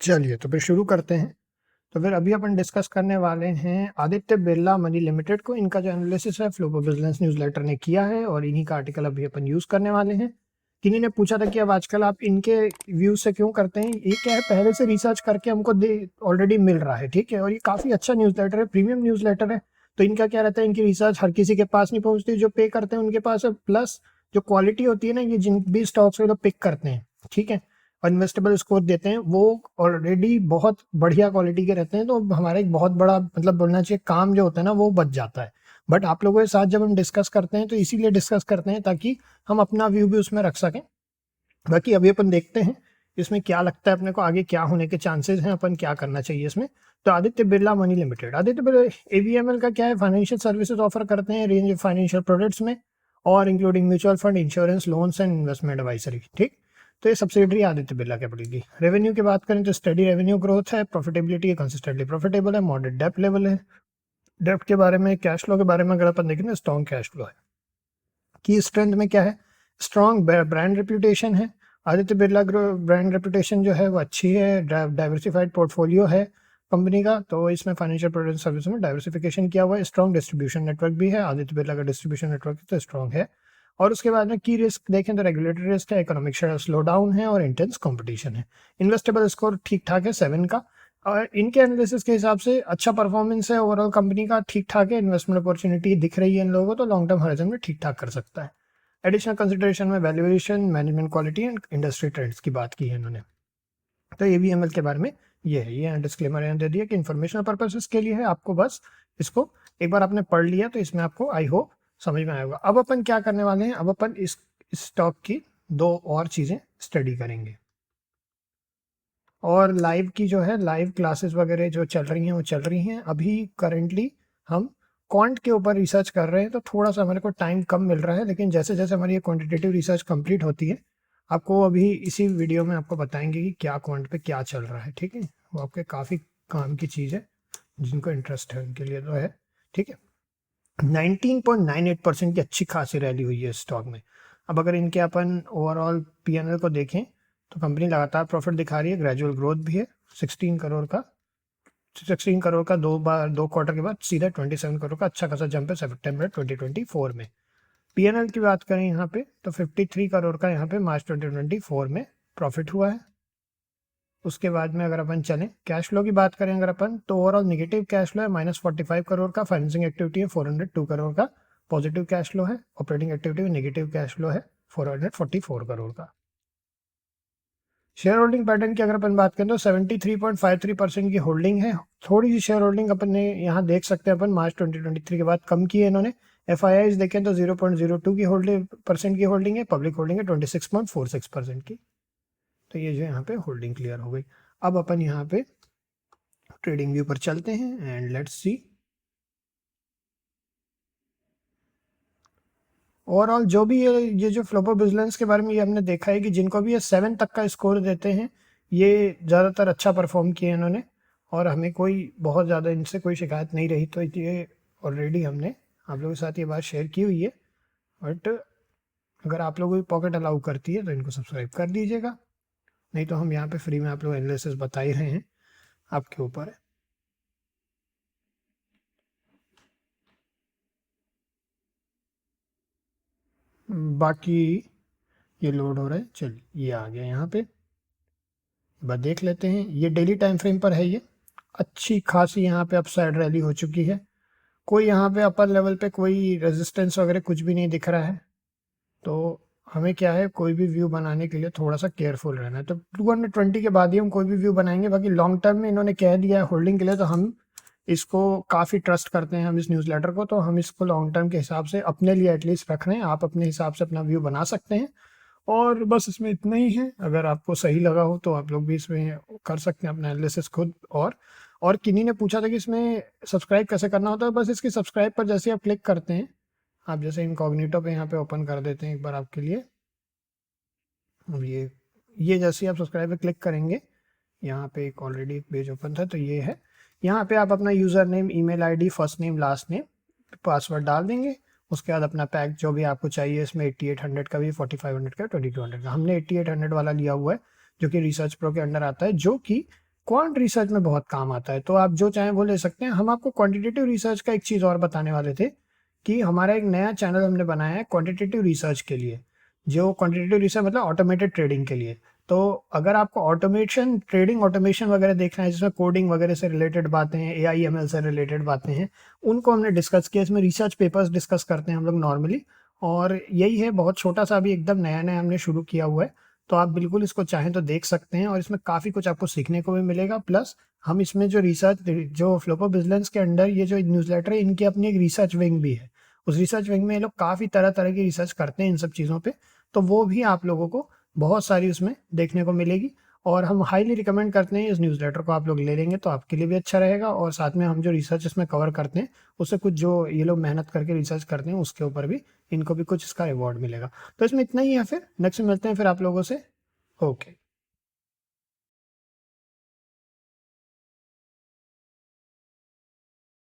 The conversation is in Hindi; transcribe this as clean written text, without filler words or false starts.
चलिए तो फिर शुरू करते हैं। तो फिर अभी अपन डिस्कस करने वाले हैं आदित्य बिरला मनी लिमिटेड को। इनका जो एनालिसिस है फ्लो बिजनेस न्यूज़लेटर ने किया है और इन्हीं का आर्टिकल अभी अपन यूज़ करने वाले हैं। किन्हीं ने पूछा था कि अब आजकल आप इनके व्यू से क्यों करते हैं। ये क्या है, पहले से रिसर्च करके हमको ऑलरेडी मिल रहा है, ठीक है। और ये काफ़ी अच्छा न्यूज़लेटर है, प्रीमियम न्यूज़लेटर है। तो इनका क्या रहता है, इनकी रिसर्च हर किसी के पास नहीं पहुंचती, जो पे करते हैं उनके पास है। प्लस जो क्वालिटी होती है ना, ये जिन भी स्टॉक्स वो पिक करते हैं, ठीक है, और इन्वेस्टेबल स्कोर देते हैं, वो ऑलरेडी बहुत बढ़िया क्वालिटी के रहते हैं। तो हमारा एक बहुत बड़ा मतलब बोलना चाहिए काम जो होता है ना, वो बच जाता है। बट आप लोगों के साथ जब हम डिस्कस करते हैं तो इसीलिए डिस्कस करते हैं ताकि हम अपना व्यू भी उसमें रख सकें। बाकी अभी अपन देखते हैं इसमें क्या लगता है अपने को, आगे क्या होने के चांसेस हैं, अपन क्या करना चाहिए इसमें। तो आदित्य बिरला मनी लिमिटेड, आदित्य बिरला एवीएमएल का क्या है, फाइनेंशियल सर्विसेज ऑफर करते हैं रेंज ऑफ फाइनेंशियल प्रोडक्ट्स में, और including mutual fund, insurance, loans and investment advisory, ठीक। तो ये सब्सिडरी आदित्य बिरला क्या पड़ेगी। रेवेन्यू की बात करें तो स्टडी रेवेन्यू ग्रोथ है, प्रॉफिटेबिलिटी कंसिस्टेंटली प्रॉफिटेबल है, मॉडरेट डेप्ट लेवल है। डेप्ट के बारे में, कैश फ्लो के बारे में अगर अपन देखें तो स्ट्रॉन्ग कैश फ्लो है। की स्ट्रेंथ में क्या है, स्ट्रॉन्ग ब्रांड रेप्यूटेशन है। आदित्य बिरला ब्रांड रेप्यूटेशन जो है वो अच्छी है, डाइवर्सिफाइड पोर्टफोलियो है कंपनी का। तो इसमें फाइनेंशियल प्रोडक्ट सर्विस में डाइवर्सिफिकेशन किया हुआ है। स्ट्रॉन्ग डिस्ट्रीब्यूशन नेटवर्क भी है, आदित्य बिरला का डिस्ट्रीब्यूशन नेटवर्क तो स्ट्रॉन्ग है। और उसके बाद में की रिस्क देखें तो रेगुलेटरी रिस्क है, इकोनॉमिक स्लो डाउन है और इंटेंस कंपटीशन है। इन्वेस्टेबल स्कोर ठीक ठाक है 7 का। और इनके एनालिसिस के हिसाब से अच्छा परफॉर्मेंस है ओवरऑल कंपनी का, ठीक ठाक है। इन्वेस्टमेंट अपॉर्चुनिटी दिख रही है इन लोगों को, तो लॉन्ग टर्म हॉरिजन में ठीक ठाक कर सकता है। एडिशनल कंसिडरेशन में valuation, management quality and industry trends की बात की है इन्होंने। तो एवीएमएल के बारे में ये है, ये डिस्क्लेमर यहाँ दे दिया कि इन्फॉर्मेशनल पर्पसेस के लिए है। आपको बस इसको एक बार आपने पढ़ लिया तो इसमें आपको आई होप समझ में आएगा। अब अपन क्या करने वाले हैं, अब अपन इस स्टॉक की दो और चीज़ें स्टडी करेंगे। और लाइव की जो है, लाइव क्लासेस वगैरह जो चल रही हैं वो चल रही हैं। अभी करेंटली हम क्वांट के ऊपर रिसर्च कर रहे हैं, तो थोड़ा सा हमारे को टाइम कम मिल रहा है। लेकिन जैसे जैसे हमारी ये क्वांटिटेटिव रिसर्च कंप्लीट होती है, आपको अभी इसी वीडियो में आपको बताएंगे कि क्या क्वांट पे क्या चल रहा है, ठीक है। वो आपके काफ़ी काम की चीज़ है, जिनको इंटरेस्ट है उनके लिए तो है, ठीक है। 19.98% की अच्छी खासी रैली हुई है स्टॉक में। अब अगर इनके अपन ओवरऑल पीएनएल को देखें तो कंपनी लगातार प्रॉफिट दिखा रही है, ग्रेजुअल ग्रोथ भी है। 16 करोड़ का दो क्वार्टर के बाद सीधा 27 करोड़ का अच्छा खासा जंप है सितंबर 2024 में। पीएनएल की बात करें यहाँ पे तो 53 करोड़ का यहाँ पे मार्च 2024 में प्रॉफिट हुआ है। उसके बाद में अगर अपन चलें कैश फ्लो की बात करें अगर अपन, तो ओवरऑल नेगेटिव कैश फ्लो है -45 करोड़ का। फाइनेंसिंग एक्टिविटी है 402 करोड़ का। पॉजिटिव कैश फ्लो है, ऑपरेटिंग एक्टिविटी में नेगेटिव कैश फ्लो है 444 करोड़ का। शेयर होल्डिंग पैटर्न की अगर अपन बात करें तो 73.53% की होल्डिंग है। थोड़ी सी शेयर होल्डिंग अपन ने यहाँ देख सकते हैं, अपन मार्च 2023 के बाद कम की है इन्होंने। एफआईआईज देखें तो 0.02 की होल्डिंग परसेंट की होल्डिंग है, पब्लिक होल्डिंग है 26.46% की। तो ये जो यहाँ पे होल्डिंग क्लियर हो गई। अब अपन यहाँ पे ट्रेडिंग व्यू पर चलते हैं एंड लेट्स सी। ओवरऑल जो भी ये जो फ्लोपो बिजनेस के बारे में ये हमने देखा है कि जिनको भी ये 7 तक का स्कोर देते हैं, ये ज़्यादातर अच्छा परफॉर्म किए इन्होंने, और हमें कोई बहुत ज़्यादा इनसे कोई शिकायत नहीं रही। तो ये ऑलरेडी हमने आप लोगों के साथ ये बात शेयर की हुई है। बट अगर आप लोगों की पॉकेट अलाउ करती है तो इनको सब्सक्राइब कर दीजिएगा, नहीं तो हम यहाँ पे फ्री में आप लोग एनालिसिस बता ही रहे हैं, आपके ऊपर है। बाकी ये लोड हो रहा है, चलिए ये आ गया यहाँ पे, बस देख लेते हैं। ये डेली टाइम फ्रेम पर है, ये अच्छी खासी यहाँ पे अपसाइड रैली हो चुकी है। कोई यहाँ पे अपर लेवल पे कोई रेजिस्टेंस वगैरह कुछ भी नहीं दिख रहा है। तो हमें क्या है, कोई भी व्यू बनाने के लिए थोड़ा सा केयरफुल रहना है। तो 220 के बाद ही हम कोई भी व्यू बनाएंगे। बाकी लॉन्ग टर्म में इन्होंने कह दिया है होल्डिंग के लिए, तो हम इसको काफ़ी ट्रस्ट करते हैं हम इस न्यूज़लेटर को। तो हम इसको लॉन्ग टर्म के हिसाब से अपने लिए एटलीस्ट रख रहे हैं। आप अपने हिसाब से अपना व्यू बना सकते हैं। और बस इसमें इतना ही है। अगर आपको सही लगा हो तो आप लोग भी इसमें कर सकते हैं अपना एनालिसिस खुद। और किन्हीं ने पूछा था कि इसमें सब्सक्राइब कैसे करना होता है। बस इसकी सब्सक्राइब पर जैसे आप क्लिक करते हैं, आप जैसे इनकॉग्निटो पे यहाँ पे ओपन कर देते हैं एक बार आपके लिए। अब ये जैसे आप सब्सक्राइब पे क्लिक करेंगे, यहाँ पे एक ऑलरेडी एक पेज ओपन था, तो ये है। यहाँ पे आप अपना user name, email ID, first name, last name, password डाल देंगे। उसके बाद अपना पैक जो भी आपको चाहिए, इसमें 8800 का भी, 4500 का, 2200 का। हमने 8800 वाला लिया हुआ है, जो कि रिसर्च प्रो के अंडर आता है, जो कि क्वांट रिसर्च में बहुत काम आता है, तो आप जो चाहें वो ले सकते हैं। हम आपको क्वांटिटेटिव रिसर्च का एक चीज़ और बताने वाले थे कि हमारा एक नया चैनल हमने बनाया है क्वांटिटेटिव रिसर्च के लिए। जो क्वांटिटेटिव रिसर्च मतलब ऑटोमेटेड ट्रेडिंग के लिए। तो अगर आपको ऑटोमेशन, ट्रेडिंग ऑटोमेशन वगैरह देखना है, जिसमें कोडिंग वगैरह से रिलेटेड बातें हैं, एआई एमएल से रिलेटेड बातें हैं, उनको हमने डिस्कस किया। इसमें रिसर्च पेपर्स डिस्कस करते हैं हम लोग नॉर्मली, और यही है, बहुत छोटा सा अभी एकदम नया नया हमने शुरू किया हुआ है। तो आप बिल्कुल इसको चाहें तो देख सकते हैं, और इसमें काफ़ी कुछ आपको सीखने को भी मिलेगा। प्लस हम इसमें जो रिसर्च, जो फ्लोपो बिजनेस के अंडर ये जो न्यूज़लेटर है, इनकी अपनी एक रिसर्च विंग भी है। उस रिसर्च विंग में ये लोग काफ़ी तरह तरह की रिसर्च करते हैं इन सब चीज़ों पे। तो वो भी आप लोगों को बहुत सारी उसमें देखने को मिलेगी, और हम हाईली रिकमेंड करते हैं इस न्यूज़लेटर को। आप लोग ले लेंगे तो आपके लिए भी अच्छा रहेगा, और साथ में हम जो रिसर्च इसमें कवर करते हैं उससे कुछ जो ये लोग मेहनत करके रिसर्च करते हैं उसके ऊपर भी इनको भी कुछ इसका रिवॉर्ड मिलेगा। तो इसमें इतना ही है, फिर नेक्स्ट में मिलते हैं फिर आप लोगों से। ओके।